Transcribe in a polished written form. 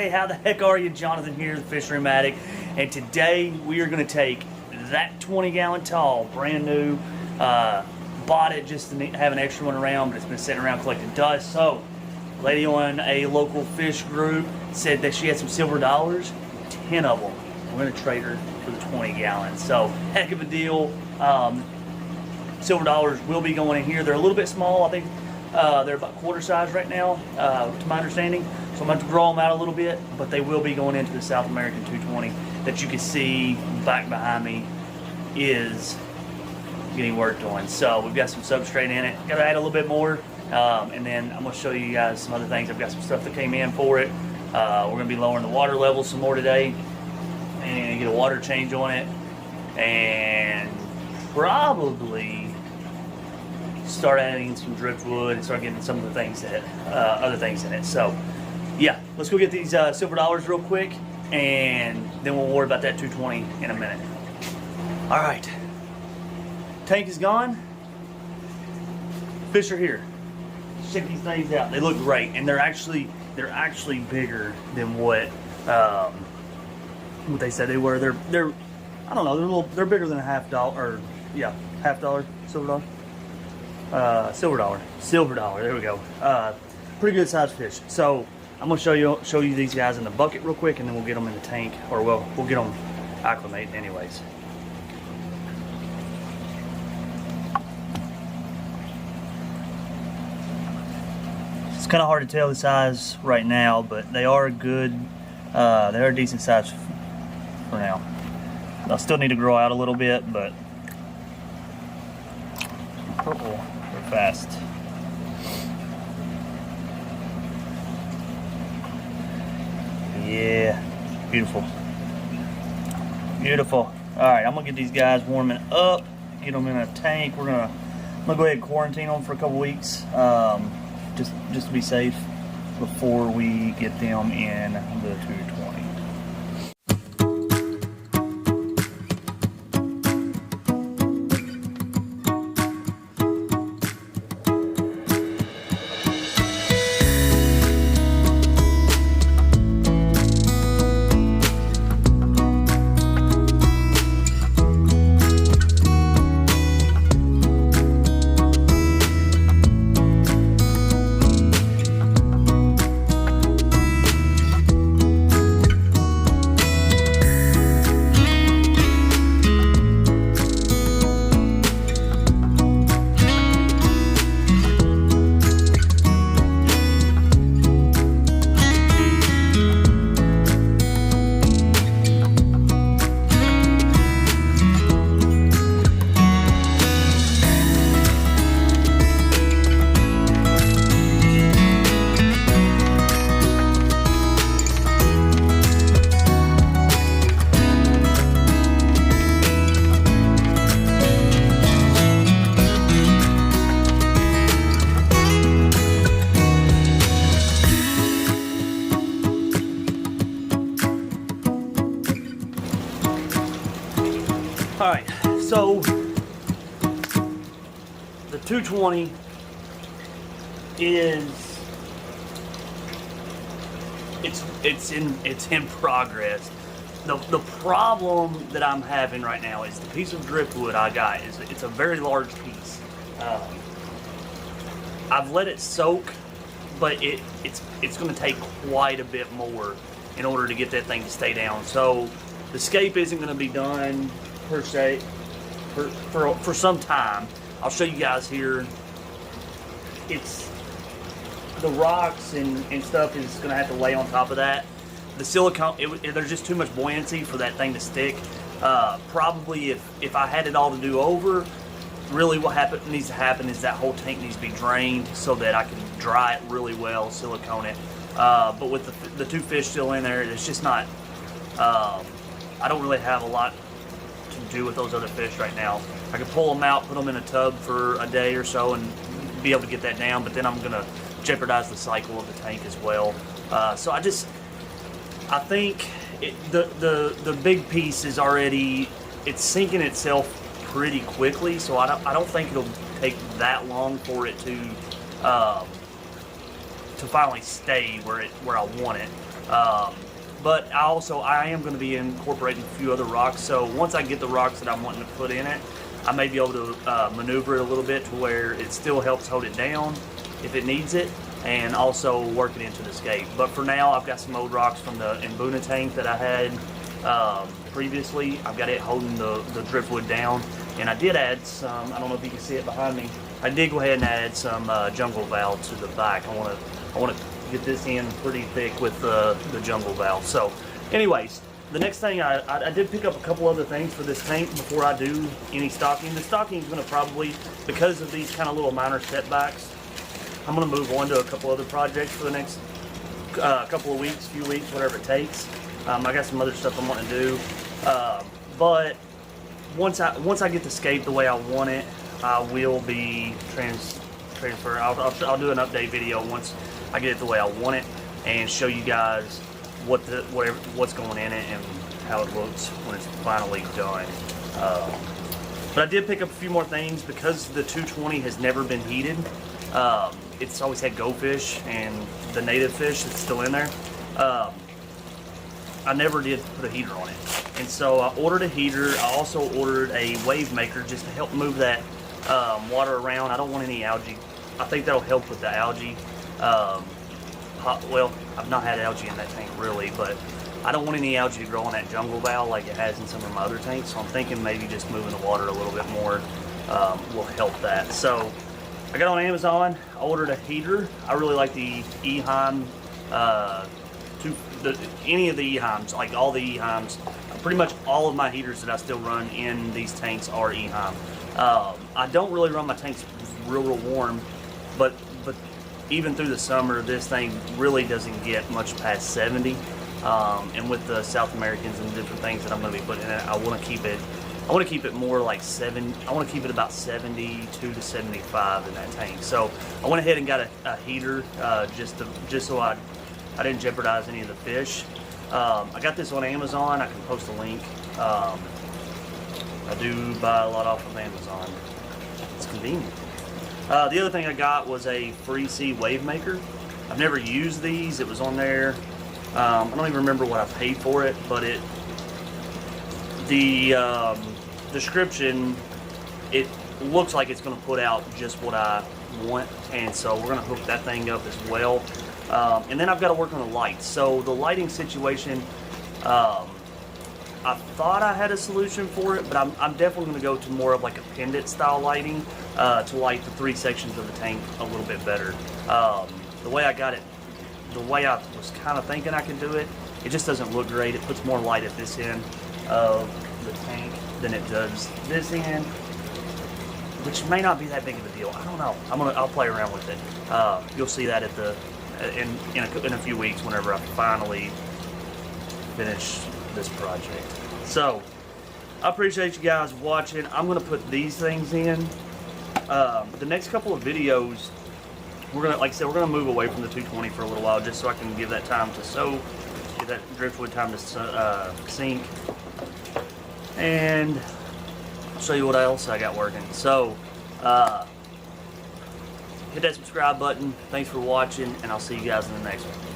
Hey, how the heck are you? Jonathan here, the Fishery Addict, and today we are going to take that 20-gallon tall, brand new, bought it just to have an extra one around, but it's been sitting around collecting dust. So, a lady on a local fish group said that she had some silver dollars, 10 of them. We're going to trade her for the 20 gallons. So, heck of a deal. Silver dollars will be going in here. They're a little bit small. I think they're about quarter size right now, to my understanding. So I'm going to draw them out a little bit, but they will be going into the South American 220 that you can see back behind me is getting worked on. So we've got some substrate in it. Got to add a little bit more, and then I'm going to show you guys some other things. I've got some stuff that came in for it. We're going to be lowering the water level some more today and get a water change on it, and probably start adding some driftwood and start getting some of the things that other things in it. So yeah, let's go get these silver dollars real quick, and then we'll worry about that 220 in a minute. All right, tank is gone. Fish are here. Check these things out. They look great, and they're actually bigger than what they said they were. They're I don't know. They're bigger than a $half, or yeah, $half silver dollar. Silver dollar. There we go. Pretty good sized fish. So I'm gonna show you these guys in the bucket real quick, and then we'll get them in the tank, or we'll get them acclimated anyways. It's kind of hard to tell the size right now, but they are good. They are a decent size for now. They'll still need to grow out a little bit, but purple. Fast. Yeah, beautiful. Beautiful. All right, I'm gonna get these guys warming up, get them in a tank. I'm gonna go ahead and quarantine them for a couple weeks, just to be safe before we get them in the 220. All right, so the 220 is it's in progress. The problem that I'm having right now is the piece of driftwood I got it's a very large piece. I've let it soak, but it's going to take quite a bit more in order to get that thing to stay down. So the scape isn't going to be done per se for some time. I'll show you guys here. It's the rocks and stuff is going to have to lay on top of that. The silicone, there's just too much buoyancy for that thing to stick. Probably if I had it all to do over, really what needs to happen is that whole tank needs to be drained so that I can dry it really well, silicone it. But with the two fish still in there, it's just not, I don't really have a lot to do with those other fish right now. I can pull them out, put them in a tub for a day or so and be able to get that down, but then I'm gonna jeopardize the cycle of the tank as well. So I think the big piece is already, it's sinking itself pretty quickly, so I don't think it'll take that long for it to finally stay where I want it. But I am going to be incorporating a few other rocks. So once I get the rocks that I'm wanting to put in it, I may be able to maneuver it a little bit to where it still helps hold it down if it needs it, and also work it into the skate. But for now, I've got some old rocks from the Mbuna tank that I had previously. I've got it holding the driftwood down, and I did add some, I don't know if you can see it behind me, I did go ahead and add some jungle valve to the back. I want to get this in pretty thick with the jungle valve. So anyways, the next thing, I did pick up a couple other things for this tank before I do any stocking. The stocking is going to probably, because of these kind of little minor setbacks, I'm going to move on to a couple other projects for the next couple of weeks, few weeks, whatever it takes. I got some other stuff I'm wanting to do. But once I get the skate the way I want it, I will be transfer. I'll do an update video once I get it the way I want it, and show you guys what's going in it and how it looks when it's finally done. But I did pick up a few more things because the 220 has never been heated. It's always had goldfish and the native fish that's still in there. I never did put a heater on it, and so I ordered a heater. I also ordered a wave maker just to help move that water around. I don't want any algae. I think that'll help with the algae. Well, I've not had algae in that tank really, but I don't want any algae to grow on that jungle valve like it has in some of my other tanks. So I'm thinking maybe just moving the water a little bit more will help that. So I got on Amazon, I ordered a heater. I really like the Eheim, any of the Eheims, like all the Eheims. Pretty much all of my heaters that I still run in these tanks are Eheim. I don't really run my tanks real warm, but even through the summer, this thing really doesn't get much past 70. And with the South Americans and different things that I'm going to be putting in it, I want to keep it more like 7. I want to keep it about 72 to 75 in that tank. So I went ahead and got a heater just so I didn't jeopardize any of the fish. I got this on Amazon. I can post a link. I do buy a lot off of Amazon. It's convenient. The other thing I got was a Free-C wave maker. I've never used these. It was on there. I don't even remember what I paid for it, but the description, it looks like it's going to put out just what I want, and so we're going to hook that thing up as well. And then I've got to work on the lights. So the lighting situation, I thought I had a solution for it, but I'm definitely going to go to more of like a pendant style lighting to light the 3 sections of the tank a little bit better. The way I got it, the way I was kind of thinking I could do it, it just doesn't look great. It puts more light at this end of the tank than it does this end, which may not be that big of a deal. I don't know. I'll play around with it. You'll see that in a few weeks whenever I finally finish this project. So I appreciate you guys watching. I'm going to put these things in. The next couple of videos, we're gonna, like I said, we're gonna move away from the 220 for a little while, just so I can give that time to soak, give that driftwood time to sink, and I'll show you what else I got working. So hit that subscribe button. Thanks for watching, and I'll see you guys in the next one.